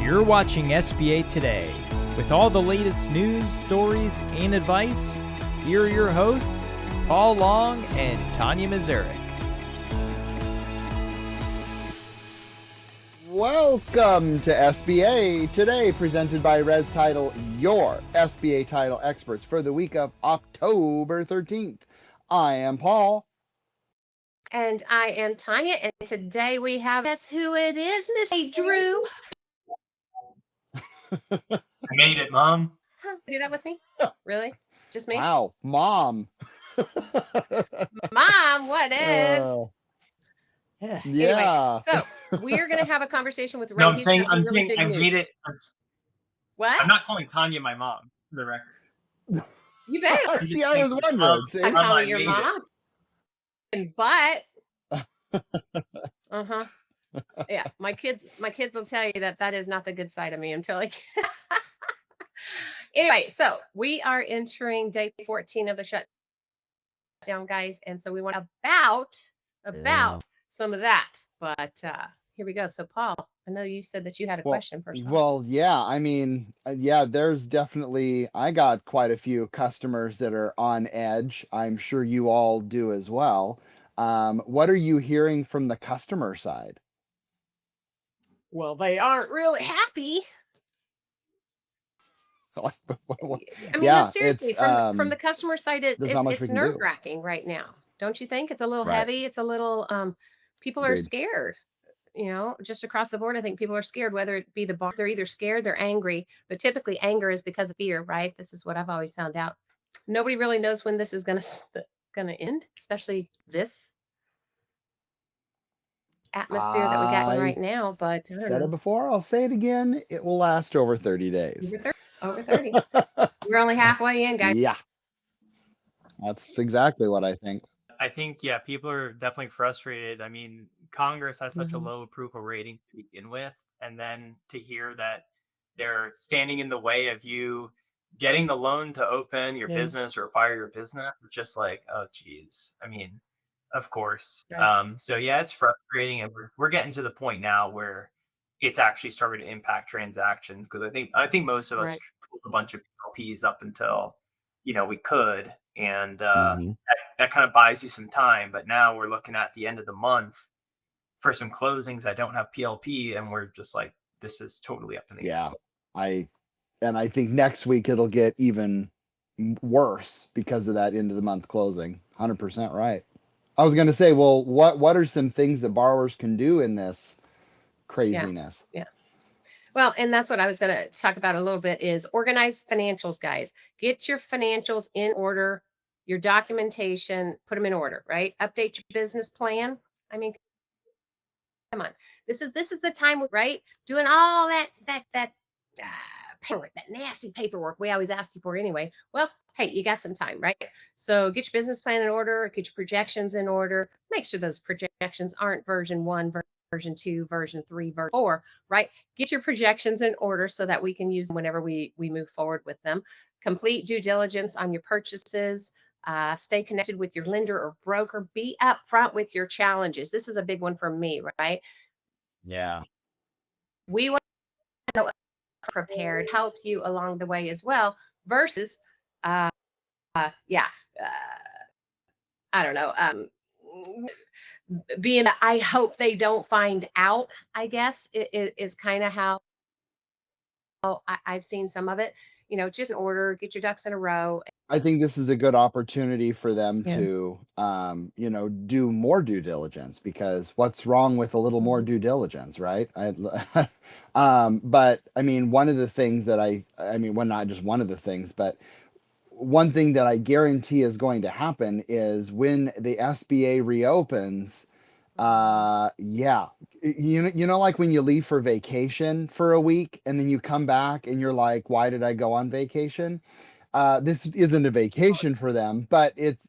You're watching SBA Today. With all the latest news, stories, and advice, here are your hosts, Paul Long and Tanya Mazurek. Welcome to SBA Today, presented by Res Title, your SBA title experts for the week of October 13th. I am Paul. And I am Tanya, and today we have, guess who it is, Mr. Drew. I made it, Mom. Huh, do that with me? Really? Just me? Wow, Mom. Mom, what is? Yeah. Anyway, so we're going to have a conversation with Ray. No, I'm saying I made it. What? I'm not calling Tanya my mom, for the record. You better. See, I was wondering. I'm calling your mom. But, yeah, my kids will tell you that is not the good side of me until I can. Anyway, so we are entering day 14 of the shutdown, guys, and so we want about some of that. But here we go. So, Paul, I know you said that you had a question first. Well, yeah, I mean, there's definitely, I got quite a few customers that are on edge. I'm sure you all do as well. What are you hearing from the customer side? Well, they aren't really happy. I mean, no, seriously, from the customer side, it's nerve-wracking right now. Don't you think? It's a little heavy. It's a little, people are scared, just across the board. I think people are scared, whether it be the boss, they're either scared, they're angry, but typically anger is because of fear, right? This is what I've always found out. Nobody really knows when this is going to end, especially this atmosphere that we got right now. But I said it before, I'll say it again. It will last over 30 days. Over 30. We're only halfway in, guys. Yeah. That's exactly what I think. I think, people are definitely frustrated. I mean, Congress has such a low approval rating to begin with. And then to hear that they're standing in the way of you getting the loan to open your business or acquire your business, it's just like, oh, geez. I mean, of course. Right. So, it's frustrating. And we're getting to the point now where it's actually starting to impact transactions, because I think most of us pulled a bunch of PLPs up until we could, and that kind of buys you some time. But now we're looking at the end of the month for some closings that don't have PLP, and we're just like, this is totally up in the air. I think next week it'll get even worse because of that end of the month closing. 100% right. I was going to say, well, what are some things that borrowers can do in this craziness? Yeah. Well, and that's what I was going to talk about a little bit is organize financials, guys. Get your financials in order, your documentation, put them in order, right? Update your business plan. I mean, come on. This is the time, right? Doing all that paperwork, that nasty paperwork we always ask you for anyway. Well, hey, you got some time, right? So get your business plan in order, get your projections in order. Make sure those projections aren't version 1, version 2, version 3, version 4, right? Get your projections in order so that we can use them whenever we move forward with them. Complete due diligence on your purchases. Stay connected with your lender or broker. Be upfront with your challenges. This is a big one for me, right? Yeah. We want to know prepared, help you along the way as well, versus, I don't know, being I hope they don't find out, I guess, is kind of how I've seen some of it. Just in order, get your ducks in a row. I think this is a good opportunity for them to, do more due diligence, because what's wrong with a little more due diligence, right? But I mean, one of the things that well, not just one of the things, but one thing that I guarantee is going to happen is when the SBA reopens, like when you leave for vacation for a week and then you come back and you're like, why did I go on vacation? This isn't a vacation for them, but it's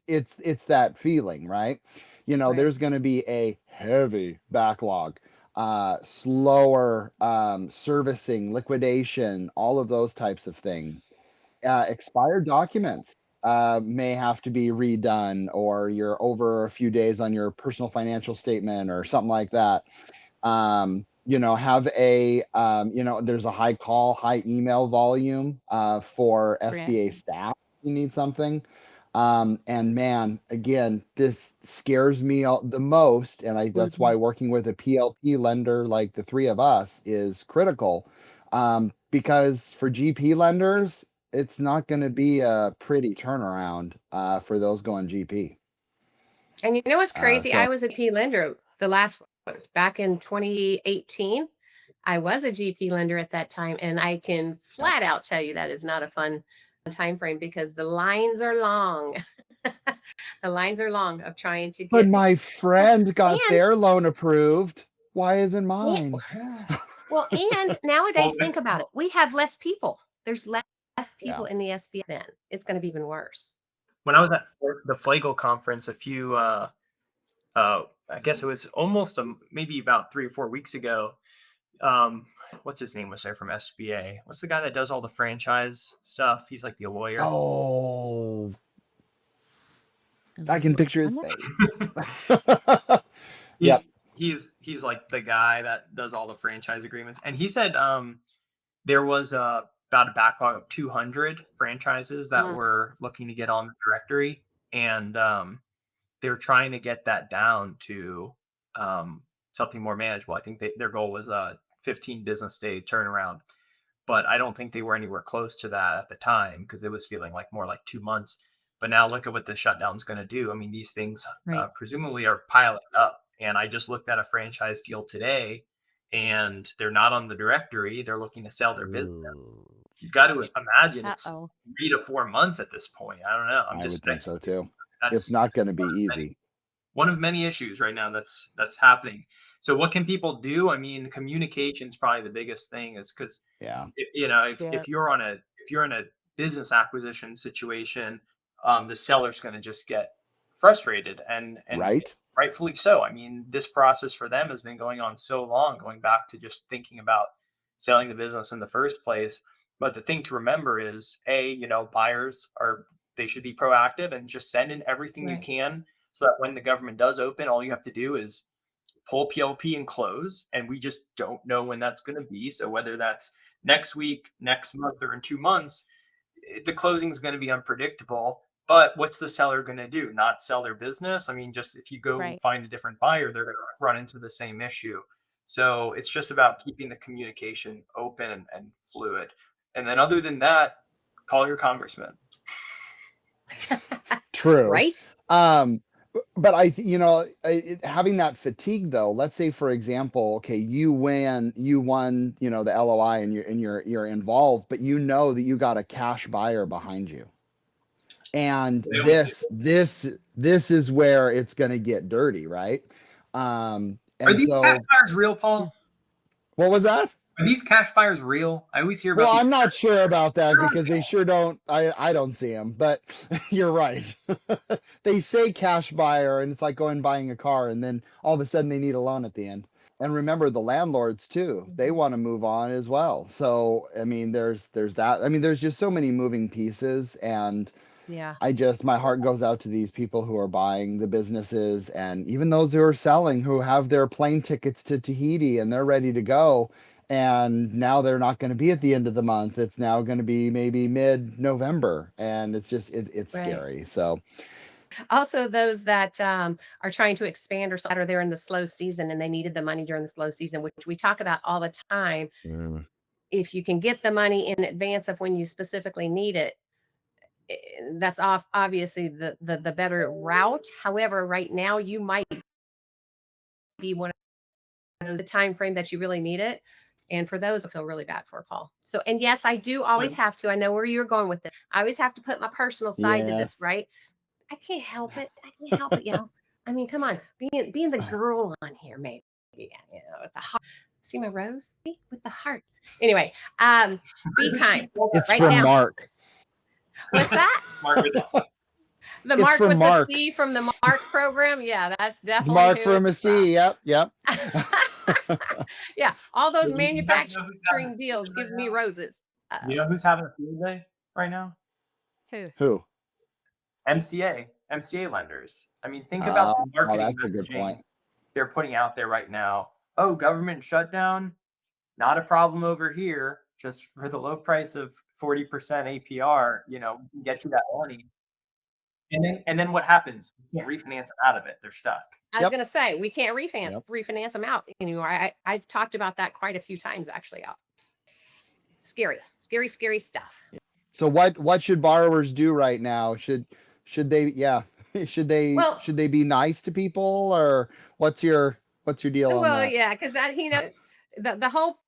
that feeling, right? There's going to be a heavy backlog, slower servicing, liquidation, all of those types of things. Expired documents may have to be redone, or you're over a few days on your personal financial statement or something like that. have a, there's a high email volume for SBA staff. You need something. And man, again, this scares me the most. And that's why working with a PLP lender like the three of us is critical. Because for GP lenders, it's not going to be a pretty turnaround for those going GP. And you know what's crazy? I was a GP lender back in 2018. I was a GP lender at that time, and I can flat out tell you that is not a fun time frame because the lines are long. The lines are long of trying to get. But my friend got their loan approved. Why isn't mine? Well, and nowadays, think about it. We have less people. There's less people in the SBA then. It's going to be even worse. When I was at the FLAGL conference a few, I guess it was almost maybe about 3 or 4 weeks ago. What's his name was there from SBA? What's the guy that does all the franchise stuff? He's like the lawyer. Oh, I can picture his face. Yep. He's like the guy that does all the franchise agreements. And he said there was about a backlog of 200 franchises that were looking to get on the directory. And they're trying to get that down to something more manageable. I think their goal was a 15 business day turnaround. But I don't think they were anywhere close to that at the time because it was feeling like more like 2 months. But now look at what the shutdown's going to do. I mean, these things presumably are piling up. And I just looked at a franchise deal today, and they're not on the directory. They're looking to sell their business. You've got to imagine it's 3 to 4 months at this point. I don't know. I would think so too. It's not going to be easy. One of many issues right now that's happening. So what can people do? I mean, communication is probably the biggest thing. Is because if you're in a business acquisition situation, the seller's going to just get frustrated and rightfully so. I mean, this process for them has been going on so long, going back to just thinking about selling the business in the first place. But the thing to remember is, buyers they should be proactive and just send in everything you can so that when the government does open, all you have to do is pull PLP and close. And we just don't know when that's going to be. So whether that's next week, next month, or in 2 months, the closing is going to be unpredictable. But what's the seller going to do? Not sell their business? I mean, just if you go find a different buyer, they're going to run into the same issue. So it's just about keeping the communication open and fluid. And then other than that, call your congressman. True. Right. But having that fatigue though, let's say for example, okay, you won, the LOI and you're involved, but you know that you got a cash buyer behind you. And this is where it's going to get dirty, right? Are these cash buyers real, Paul? What was that? Are these cash buyers real? I always hear about. Well, I'm not sure about that because they sure don't. I don't see them, but you're right. They say cash buyer, and it's like going buying a car, and then all of a sudden they need a loan at the end. And remember, the landlords too; they want to move on as well. So I mean, there's that. I mean, there's just so many moving pieces, and my heart goes out to these people who are buying the businesses, and even those who are selling, who have their plane tickets to Tahiti and they're ready to go. And now they're not going to be at the end of the month. It's now going to be maybe mid-November. And it's just, it's scary. So also those that are trying to expand or they're in the slow season and they needed the money during the slow season, which we talk about all the time. If you can get the money in advance of when you specifically need it, that's obviously the better route. However, right now you might be one of the time frame that you really need it. And for those, I feel really bad for Paul. So, and yes, I do always have to. I know where you're going with this. I always have to put my personal side to this, right? I can't help it. I mean, come on, being the girl on here, maybe, with the heart. See my rose? See? With the heart. Anyway, be kind. It's from Mark. What's that? The It's Mark with Mark. the C from the Mark program. Yeah, that's definitely Mark from a C. Yep. Yeah, all those manufacturing deals give me roses. You know who's having a field day right now? Who? MCA lenders. I mean, think about the marketing that's a good point. they're putting out there right now. oh, government shutdown, not a problem over here. Just for the low price of 40% APR, get you that money. And then what happens? You can't refinance them out of it. They're stuck. I was Yep. going to say, we can't Yep. refinance them out anymore. I've talked about that quite a few times, actually. Scary stuff. So what should borrowers do right now? Should they should they be nice to people, or what's your deal on Well, that? yeah, because the whole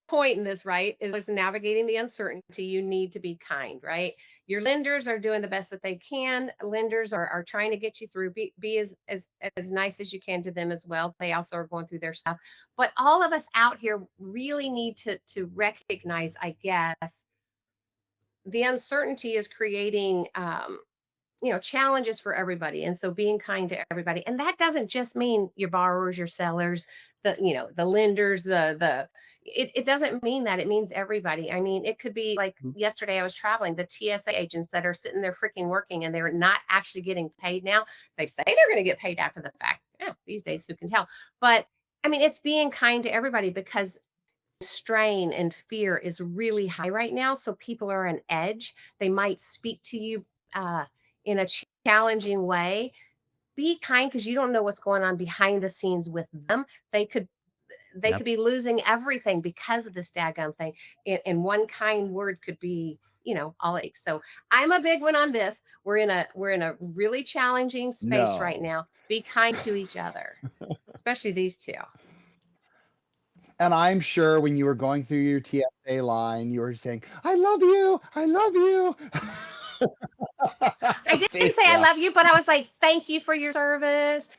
point in this, right, is navigating the uncertainty. You need to be kind, right? Your lenders are doing the best that they can. Lenders are trying to get you through. Be as nice as you can to them as well. They also are going through their stuff. But all of us out here really need to recognize, I guess, the uncertainty is creating challenges for everybody. And so being kind to everybody. And that doesn't just mean your borrowers, your sellers, the lenders, it doesn't mean that. It means everybody. I mean, it could be like yesterday I was traveling, the TSA agents that are sitting there freaking working and they're not actually getting paid now. They say they're going to get paid after the fact. Yeah, these days, who can tell? But I mean, it's being kind to everybody because strain and fear is really high right now. So people are on edge. They might speak to you in a challenging way. Be kind because you don't know what's going on behind the scenes with them. They could be losing everything because of this daggum thing. And one kind word could be, all aches. So I'm a big one on this. We're in a really challenging space right now. Be kind to each other, especially these two. And I'm sure when you were going through your TSA line, you were saying, "I love you, I love you." I didn't say I love you, but I was like, thank you for your service.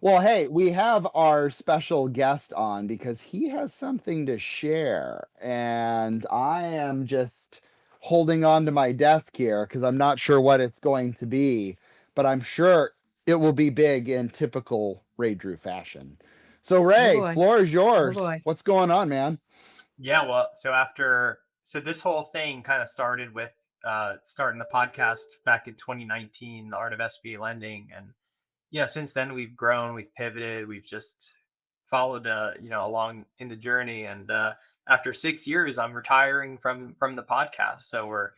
Well, hey, we have our special guest on because he has something to share. And I am just holding on to my desk here because I'm not sure what it's going to be, but I'm sure it will be big in typical Ray Drew fashion. So Ray, floor is yours. What's going on, man? Yeah, well, so this whole thing kind of started with starting the podcast back in 2019, the Art of SBA Lending. And since then we've grown, we've pivoted, we've just followed along in the journey. And after 6 years, I'm retiring from the podcast. So we're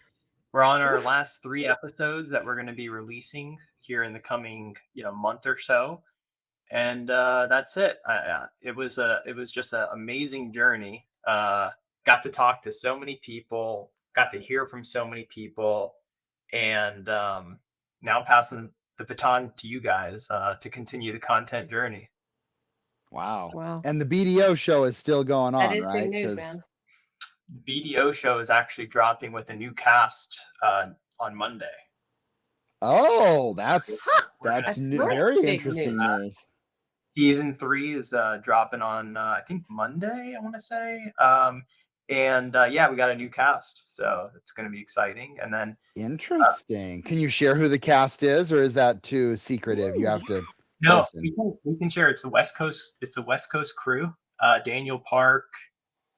on our last 3 episodes that we're going to be releasing here in the coming month or so. And that's it. It was just an amazing journey. Got to talk to so many people, got to hear from so many people, and now I'm passing the baton to you guys to continue the content journey. Wow. And the BDO show is still going on, that is right? Big news, man. BDO show is actually dropping with a new cast on Monday. Oh, that's very interesting news. Season 3 is dropping on I think Monday, I want to say. And we got a new cast, so it's going to be exciting. And then interesting. Can you share who the cast is, or is that too secretive? You have to. No, we can share. It's the West Coast. It's the West Coast crew. Daniel Park.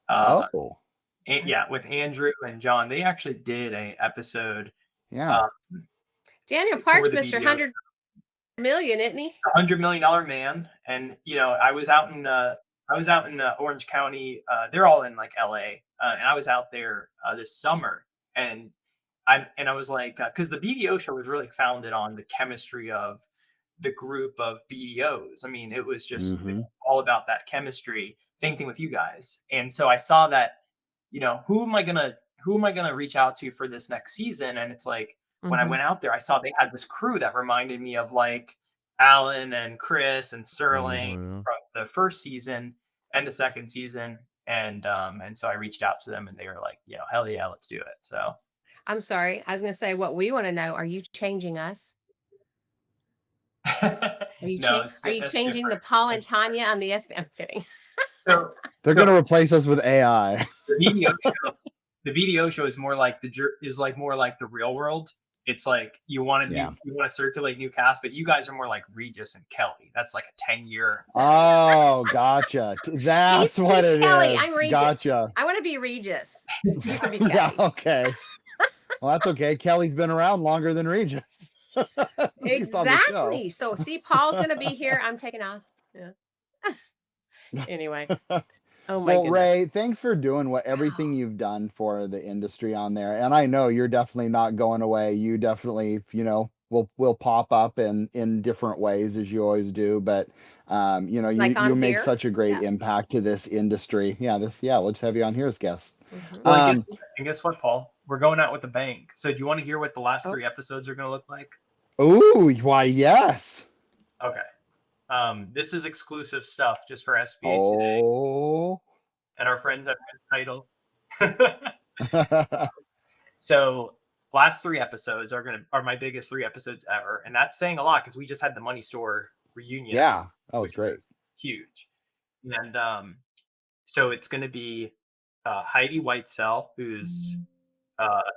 With Andrew and John, they actually did an episode. Yeah. Daniel Park's Mr. 100 million, isn't he? $100 million man. And I was out in Orange County. They're all in like LA, and I was out there this summer, and I was like, because the BDO show was really founded on the chemistry of the group of BDOs. I mean, it was just it's all about that chemistry. Same thing with you guys. And so I saw that, who am I gonna reach out to for this next season? And it's like when I went out there, I saw they had this crew that reminded me of like Alan and Chris and Sterling from the first season and the second season. And so I reached out to them and they were like, hell yeah, let's do it. So I'm sorry. I was going to say, what we want to know, are you changing us? Are you changing the Paul and Tanya on the SB? I'm kidding. So they're going to replace us with AI. The BDO show is more like the real world. It's like you want to circulate new cast, but you guys are more like Regis and Kelly. That's like a 10-year. Oh, gotcha. That's what it Kelly. is. I'm Regis. Gotcha. I want to be Regis. You can be Kelly. Yeah. Okay. Well, that's okay. Kelly's been around longer than Regis. Exactly. So see, Paul's going to be here. I'm taking off. Yeah. Anyway. Oh my Well, goodness. Ray, thanks for doing everything you've done for the industry on there. And I know you're definitely not going away. You definitely, will pop up in different ways as you always do. But you Like you on make here. such a great Yeah. impact to this industry. We'll just have you on here as guests. Well, and guess what, Paul? We're going out with a bang. So do you want to hear what the last 3 episodes are going to look like? Ooh, why, yes. Okay. This is exclusive stuff just for SBA today. And our friends at Red Title. So last 3 episodes are my biggest 3 episodes ever. And that's saying a lot because we just had the Money Store reunion. Yeah, that was great. Was huge. And so it's going to be Heidi Whitesell, who's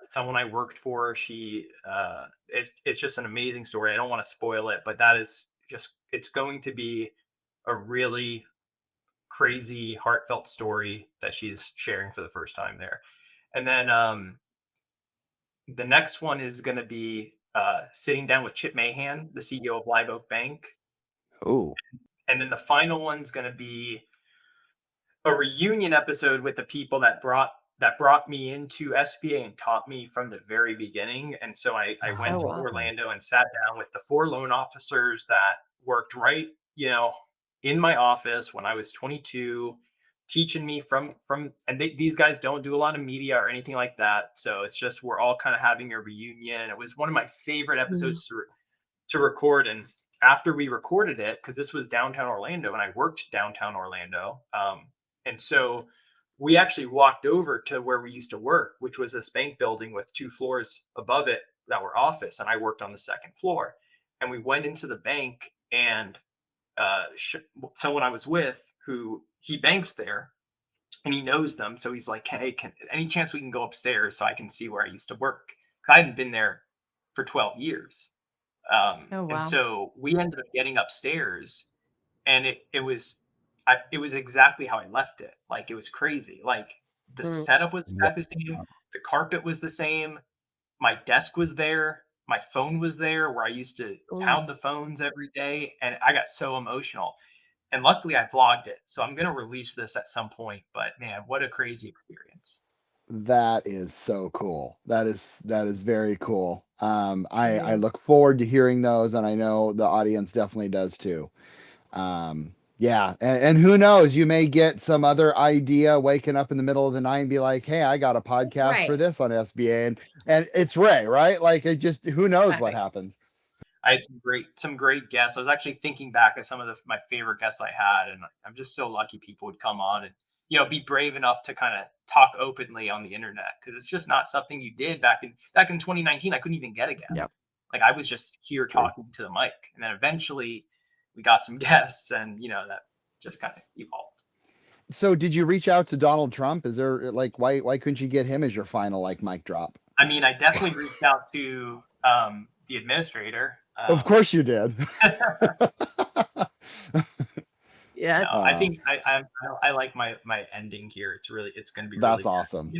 someone I worked for. She it's just an amazing story. I don't want to spoil it, but it's going to be a really crazy, heartfelt story that she's sharing for the first time there. And then the next one is going to be sitting down with Chip Mahan, the CEO of Live Oak Bank. Oh. And then the final one's going to be a reunion episode with the people that brought me into SBA and taught me from the very beginning. And so I went to Orlando and sat down with the 4 loan officers that worked right, in my office when I was 22, teaching me from and these guys don't do a lot of media or anything like that. So it's just, we're all kind of having a reunion. It was one of my favorite episodes to record. And after we recorded it, because this was downtown Orlando and I worked downtown Orlando, and so we actually walked over to where we used to work, which was this bank building with 2 floors above it that were office. And I worked on the 2nd floor. And we went into the bank, and someone I was with, he banks there and he knows them. So he's like, hey, any chance we can go upstairs so I can see where I used to work? Because I hadn't been there for 12 years. And so we ended up getting upstairs, and it was exactly how I left it. Like, it was crazy. Like, the setup was exactly the same. The carpet was the same. My desk was there. My phone was there where I used to pound the phones every day. And I got so emotional. And luckily I vlogged it. So I'm going to release this at some point. But man, what a crazy experience. That is so cool. That is very cool. I look forward to hearing those, and I know the audience definitely does too. And who knows, you may get some other idea waking up in the middle of the night and be like, hey, I got a podcast for this on SBA, and it's Ray, right? Like, it just, who knows what happens. I had some great guests. I was actually thinking back at some of my favorite guests I had, and I'm just so lucky people would come on and be brave enough to kind of talk openly on the internet, because it's just not something you did back in 2019. I couldn't even get a guest. Like, I was just here talking to the mic, and then eventually we got some guests, and that just kind of evolved. So did you reach out to Donald Trump? Is there, like, why couldn't you get him as your final mic drop? I mean, I definitely reached out to the administrator. Of course you did. Yes. No, I think I like my ending here. It's going to be that's really awesome.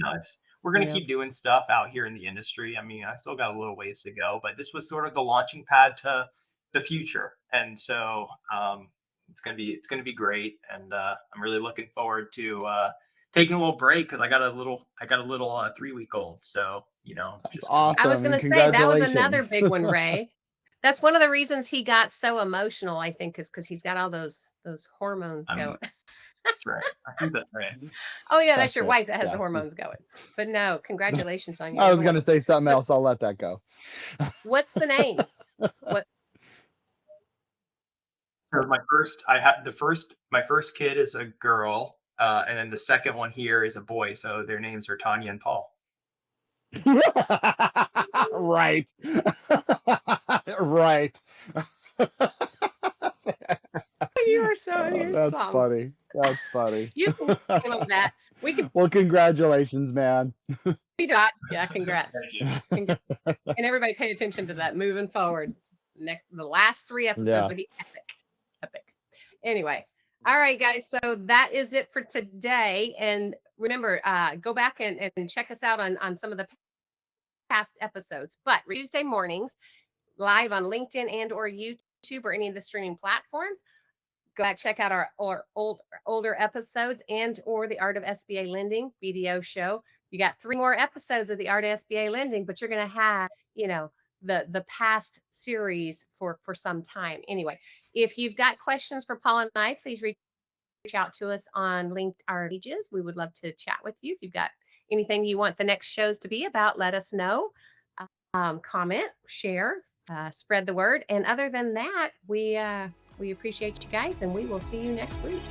We're going to keep doing stuff out here in the industry. I mean, I still got a little ways to go, but this was sort of the launching pad to the future. And so it's going to be great. And I'm really looking forward to taking a little break, because I got a little 3-week-old. So, just awesome. I was going to say, that was another big one, Ray. That's one of the reasons he got so emotional, I think, is because he's got all those hormones going. That's right. I think that's right. Oh yeah, that's your wife that has the hormones going. But no, congratulations on your. I was going to say something else. I'll let that go. What's the name? What? So my first kid is a girl, and then the second one here is a boy. So their names are Tanya and Paul. Right. Right. You're that's funny. That's funny. You can love that. Well, congratulations, man. Yeah, congrats. Thank you. And everybody pay attention to that moving forward. The last 3 episodes will be epic. Anyway, all right, guys. So that is it for today. And remember, go back and check us out on some of the past episodes. But Tuesday mornings, live on LinkedIn and or YouTube or any of the streaming platforms. go back, check out our older episodes and or the Art of SBA Lending video show. You got 3 more episodes of the Art of SBA Lending, but you're going to have, the past series for some time. Anyway, if you've got questions for Paul and I, please reach out to us on our pages. We would love to chat with you. If you've got anything you want the next shows to be about, let us know. Comment, share, spread the word. And other than that, we appreciate you guys, and we will see you next week.